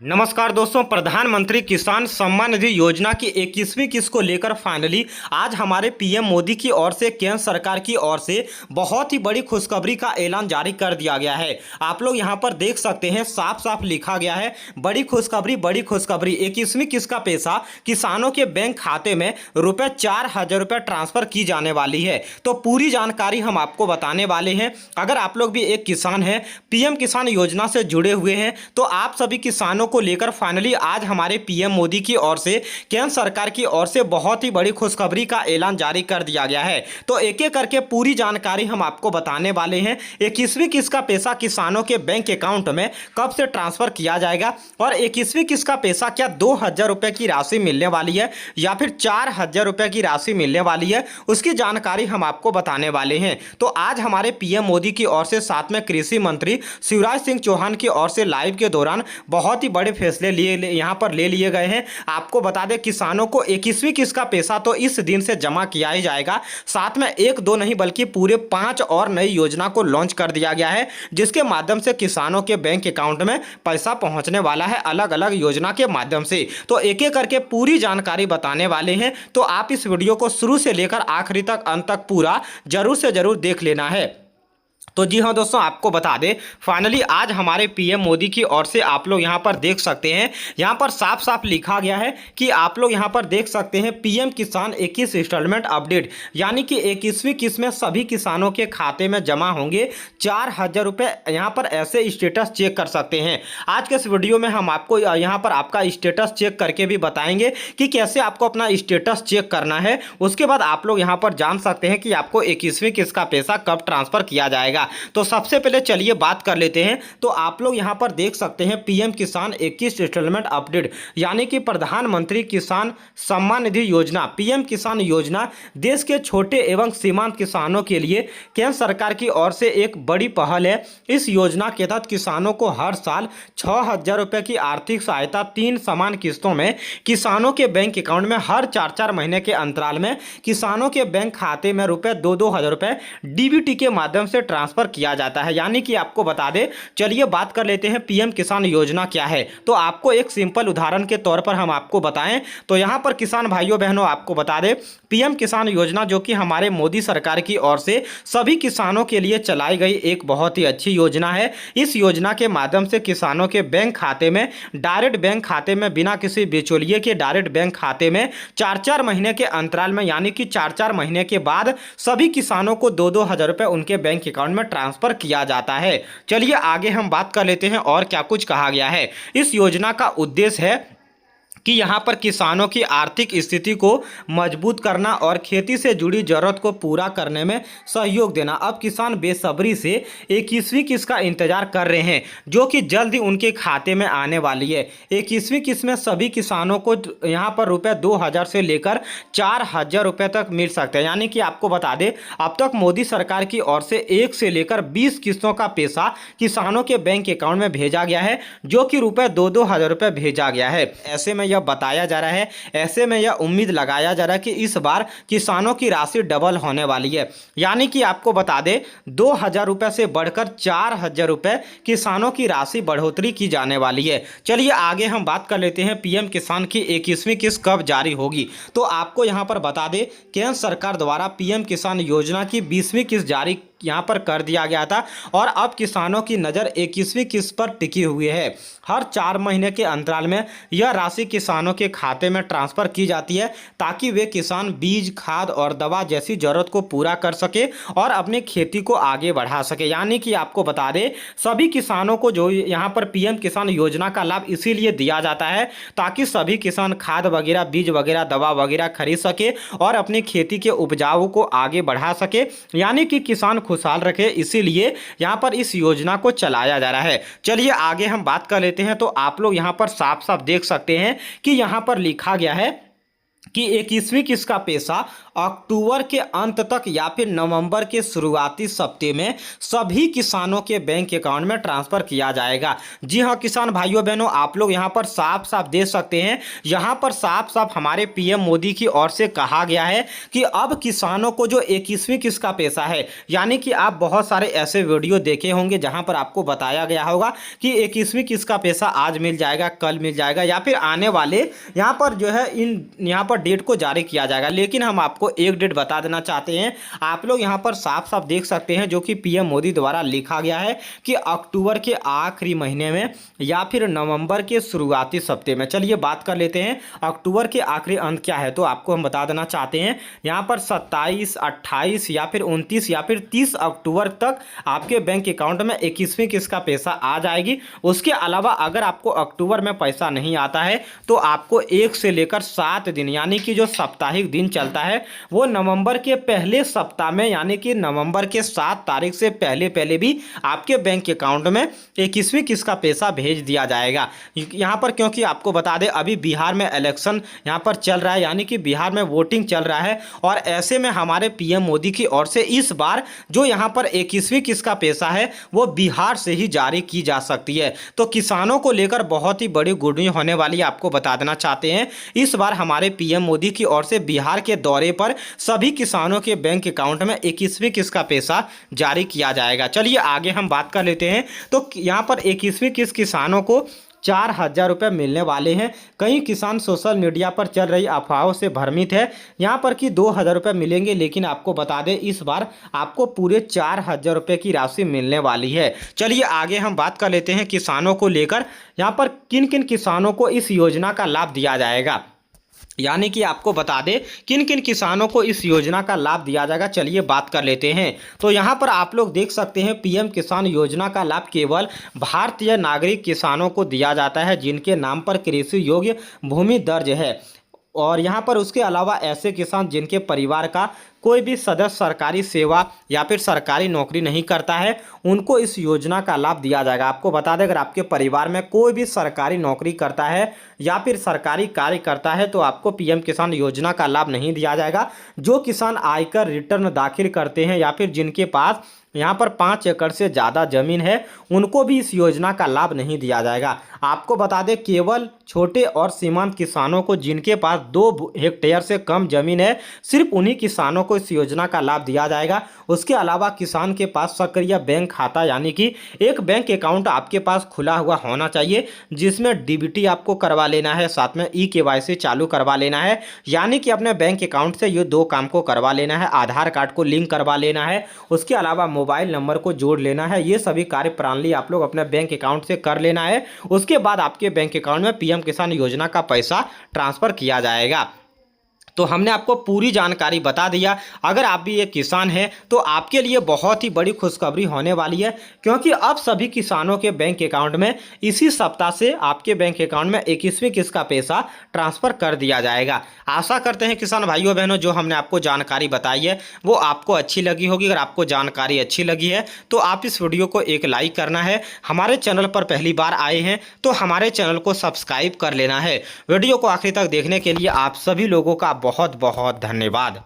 नमस्कार दोस्तों, प्रधानमंत्री किसान सम्मान निधि योजना की 21वीं किस्त को लेकर फाइनली आज हमारे पीएम मोदी की ओर से केंद्र सरकार की ओर से बहुत ही बड़ी खुशखबरी का ऐलान जारी कर दिया गया है। आप लोग यहां पर देख सकते हैं, साफ साफ लिखा गया है, बड़ी खुशखबरी, बड़ी खुशखबरी। 21वीं किस्त का पैसा किसानों के बैंक खाते में रुपए 4,000 रुपये ट्रांसफर की जाने वाली है। तो पूरी जानकारी हम आपको बताने वाले हैं। अगर आप लोग भी एक किसान हैं, पीएम किसान योजना से जुड़े हुए हैं, तो आप सभी किसानों को लेकर फाइनली आज हमारे पीएम मोदी की ओर से, केंद्र सरकार की ओर से बहुत ही बड़ी खुशखबरी का ऐलान जारी कर दिया गया है। तो एक एक करके पूरी जानकारी हम आपको बताने वाले हैं। 21वीं किस्त का पैसा किसानों के बैंक अकाउंट में कब से ट्रांसफर किया जाएगा और 21वीं किस्त का पैसा क्या 2,000 रुपए की राशि मिलने वाली है या फिर 4,000 रुपए की राशि मिलने वाली है, उसकी जानकारी हम आपको बताने वाले हैं। तो आज हमारे पीएम मोदी की ओर से, साथ में कृषि मंत्री शिवराज सिंह चौहान की ओर से लाइव के दौरान बहुत ही बड़े फैसले यहां पर ले लिए गए हैं। आपको बता दें, किसानों को 21वीं किस्त का पैसा तो इस दिन से जमा किया ही जाएगा। साथ में एक दो नहीं बल्कि पूरे 5 और नई योजना को लॉन्च कर दिया गया है, जिसके माध्यम से किसानों के बैंक अकाउंट में पैसा पहुंचने वाला है अलग अलग योजना के माध्यम से। तो एक एक करके पूरी जानकारी बताने वाले हैं। तो आप इस वीडियो को शुरू से लेकर आखिरी तक, अंत तक पूरा जरूर से जरूर देख लेना है। तो जी हाँ दोस्तों, आपको बता दें, फाइनली आज हमारे पीएम मोदी की ओर से आप लोग यहाँ पर देख सकते हैं, यहाँ पर साफ साफ लिखा गया है कि आप लोग यहाँ पर देख सकते हैं, पीएम किसान 21 इंस्टॉलमेंट अपडेट, यानी कि 21वीं किस्त में सभी किसानों के खाते में जमा होंगे 4,000 रुपये। यहाँ पर ऐसे स्टेटस चेक कर सकते हैं। आज के इस वीडियो में हम आपको यहाँ पर आपका स्टेटस चेक करके भी बताएंगे कि कैसे आपको अपना स्टेटस चेक करना है। उसके बाद आप लोग यहाँ पर जान सकते हैं कि आपको 21वीं किस्त का पैसा कब ट्रांसफर किया जाएगा। तो सबसे पहले चलिए बात कर लेते हैं। तो आप लोग यहां पर देख सकते हैं, पीएम किसान 21 इंस्टॉलमेंट अपडेट, यानी कि प्रधानमंत्री किसान सम्मान निधि योजना, पीएम किसान योजना देश के छोटे एवं सीमांत किसानों के लिए केंद्र सरकार की ओर से एक बड़ी पहल है। इस योजना के तहत किसानों को हर साल 6,000 रुपये की आर्थिक सहायता 3 समान किस्तों में किसानों के बैंक अकाउंट में हर 4-4 महीने के अंतराल में किसानों के बैंक खाते में रुपए 2-2 हज़ार रुपये डीबीटी के माध्यम से ट्रांसफर किया जाता है। यानी कि आपको बता दें, चलिए बात कर लेते हैं पीएम किसान योजना क्या है। तो आपको एक सिंपल उदाहरण के तौर पर हम आपको बताएं तो यहां पर किसान भाइयों बहनों, आपको बता दें, पीएम किसान योजना जो कि हमारे मोदी सरकार की ओर से सभी किसानों के लिए चलाई गई एक बहुत ही अच्छी योजना है। इस योजना के माध्यम से किसानों के बैंक खाते में, डायरेक्ट बैंक खाते में, बिना किसी बिचौलिए के डायरेक्ट बैंक खाते में 4-4 महीने के अंतराल में, यानी कि 4-4 महीने के बाद सभी किसानों को 2-2 हज़ार रुपये उनके बैंक अकाउंट में ट्रांसफर किया जाता है। चलिए आगे हम बात कर लेते हैं और क्या कुछ कहा गया है। इस योजना का उद्देश्य है कि यहाँ पर किसानों की आर्थिक स्थिति को मजबूत करना और खेती से जुड़ी जरूरत को पूरा करने में सहयोग देना। अब किसान बेसब्री से 21वीं किस्त का इंतजार कर रहे हैं, जो कि जल्द ही उनके खाते में आने वाली है। 21वीं किस्त में सभी किसानों को यहाँ पर रुपये 2,000 से लेकर 4,000 रुपये तक मिल सकते हैं। यानी कि आपको बता दें, अब तक मोदी सरकार की ओर से 1 से लेकर 20 किस्तों का पैसा किसानों के बैंक अकाउंट में भेजा गया है, जो कि रुपये 2-2 हज़ार रुपये भेजा गया है। ऐसे में बताया जा रहा है, ऐसे में यह उम्मीद लगाया जा रहा है कि इस बार किसानों की राशि डबल होने वाली है। यानी कि आपको बता दें, 2,000 रुपये से बढ़कर 4,000 रुपये किसानों की राशि बढ़ोतरी की जाने वाली है। चलिए आगे हम बात कर लेते हैं, पीएम किसान की 21वीं किस्त कब जारी होगी। तो आपको यहां पर बता दें, केंद्र सरकार द्वारा पीएम किसान योजना की 20वीं किस्त जारी यहाँ पर कर दिया गया था और अब किसानों की नज़र 21वीं किस्त पर टिकी हुई है। हर 4 महीने के अंतराल में यह राशि किसानों के खाते में ट्रांसफ़र की जाती है, ताकि वे किसान बीज, खाद और दवा जैसी ज़रूरत को पूरा कर सके और अपनी खेती को आगे बढ़ा सके। यानी कि आपको बता दें, सभी किसानों को जो यहाँ पर पीएम किसान योजना का लाभ इसीलिए दिया जाता है ताकि सभी किसान खाद वगैरह, बीज वगैरह, दवा वगैरह खरीद सके और अपनी खेती के उपजाऊ को आगे बढ़ा सके, यानी कि किसान खुशहाल रखे। इसीलिए यहां पर इस योजना को चलाया जा रहा है। चलिए आगे हम बात कर लेते हैं। तो आप लोग यहां पर साफ साफ देख सकते हैं कि यहां पर लिखा गया है कि 21वीं किस्त का पैसा अक्टूबर के अंत तक या फिर नवंबर के शुरुआती हफ्ते में सभी किसानों के बैंक अकाउंट में ट्रांसफर किया जाएगा। जी हाँ किसान भाइयों बहनों, आप लोग यहाँ पर साफ साफ देख सकते हैं, यहाँ पर साफ साफ हमारे पीएम मोदी की ओर से कहा गया है कि अब किसानों को जो 21वीं किस्त का पैसा है, यानी कि आप बहुत सारे ऐसे वीडियो देखे होंगे जहाँ पर आपको बताया गया होगा कि 21वीं किस्त का पैसा आज मिल जाएगा, कल मिल जाएगा या फिर आने वाले यहाँ पर जो है यहाँ पर डेट को जारी किया जाएगा। लेकिन हम आपको एक डेट बता देना चाहते हैं, आप लोग यहाँ पर साफ साफ देख सकते हैं जो कि पीएम मोदी द्वारा लिखा गया है कि अक्टूबर के आखिरी महीने में या फिर नवंबर के शुरुआती हफ्ते में। चलिए बात कर लेते हैं अक्टूबर के आखिरी अंत क्या है, तो आपको हम बता देना चाहते हैं यहाँ पर 27, 28 या फिर 29 या फिर 30 अक्टूबर तक आपके बैंक अकाउंट में 21वीं किस्त का पैसा आ जाएगी। उसके अलावा अगर आपको अक्टूबर में पैसा नहीं आता है तो आपको 1 से लेकर 7 दिन यानी कि जो साप्ताहिक दिन चलता है वो नवंबर के पहले सप्ताह में यानी कि नवंबर के 7 तारीख से पहले पहले भी आपके बैंक अकाउंट में 21वीं किस्त का पैसा भेज दिया जाएगा। यहाँ पर क्योंकि आपको बता दें अभी बिहार में इलेक्शन यहाँ पर चल रहा है, यानी कि बिहार में वोटिंग चल रहा है और ऐसे में हमारे पीएम मोदी की ओर से इस बार जो यहाँ पर 21वीं किस्त का पैसा है वो बिहार से ही जारी की जा सकती है। तो किसानों को लेकर बहुत ही बड़ी गुड न्यूज होने वाली है, आपको बता देना चाहते हैं इस बार हमारे पीएम मोदी की ओर से बिहार के दौरे पर सभी किसानों के बैंक अकाउंट में 21वीं किस्त का पैसा जारी किया जाएगा। चलिए आगे हम बात कर लेते हैं। तो यहाँ पर 21वीं किस्त किसानों को 4,000 रुपये मिलने वाले हैं। कई किसान सोशल मीडिया पर चल रही अफवाहों से भ्रमित है यहाँ पर कि 2,000 रुपये मिलेंगे, लेकिन आपको बता दें इस बार आपको पूरे 4,000 रुपये की राशि मिलने वाली है। चलिए आगे हम बात कर लेते हैं किसानों को लेकर यहाँ पर किन किन किसानों को इस योजना का लाभ दिया जाएगा, यानी कि आपको बता दें किन किन किसानों को इस योजना का लाभ दिया जाएगा। चलिए बात कर लेते हैं। तो यहाँ पर आप लोग देख सकते हैं पीएम किसान योजना का लाभ केवल भारतीय नागरिक किसानों को दिया जाता है जिनके नाम पर कृषि योग्य भूमि दर्ज है, और यहाँ पर उसके अलावा ऐसे किसान जिनके परिवार का कोई भी सदस्य सरकारी सेवा या फिर सरकारी नौकरी नहीं करता है उनको इस योजना का लाभ दिया जाएगा। आपको बता दें अगर आपके परिवार में कोई भी सरकारी नौकरी करता है या फिर सरकारी कार्य करता है तो आपको पीएम किसान योजना का लाभ नहीं दिया जाएगा। जो किसान आयकर रिटर्न दाखिल करते हैं या फिर जिनके पास यहाँ पर 5 एकड़ से ज़्यादा जमीन है उनको भी इस योजना का लाभ नहीं दिया जाएगा। आपको बता दें केवल छोटे और सीमांत किसानों को जिनके पास 2 हेक्टेयर से कम जमीन है सिर्फ उन्हीं किसानों को इस योजना का लाभ दिया जाएगा। उसके अलावा किसान के पास सक्रिय बैंक खाता यानी कि एक बैंक अकाउंट आपके पास खुला हुआ होना चाहिए जिसमें डीबीटी आपको करवा लेना है, साथ में ई-केवाईसी चालू करवा लेना है, यानी कि अपने बैंक अकाउंट से ये 2 काम को करवा लेना है। आधार कार्ड को लिंक करवा लेना है, उसके अलावा मोबाइल नंबर को जोड़ लेना है। ये सभी कार्य प्रणाली आप लोग अपने बैंक अकाउंट से कर लेना है। उसके बाद आपके बैंक अकाउंट में पीएम किसान योजना का पैसा ट्रांसफर किया जाएगा। तो हमने आपको पूरी जानकारी बता दिया। अगर आप भी एक किसान हैं तो आपके लिए बहुत ही बड़ी खुशखबरी होने वाली है, क्योंकि अब सभी किसानों के बैंक अकाउंट में इसी सप्ताह से आपके बैंक अकाउंट में 21वीं किस्त का पैसा ट्रांसफ़र कर दिया जाएगा। आशा करते हैं किसान भाइयों बहनों जो हमने आपको जानकारी बताई है वो आपको अच्छी लगी होगी। अगर आपको जानकारी अच्छी लगी है तो आप इस वीडियो को एक लाइक करना है। हमारे चैनल पर पहली बार आए हैं तो हमारे चैनल को सब्सक्राइब कर लेना है। वीडियो को आखिर तक देखने के लिए आप सभी लोगों का बहुत बहुत धन्यवाद।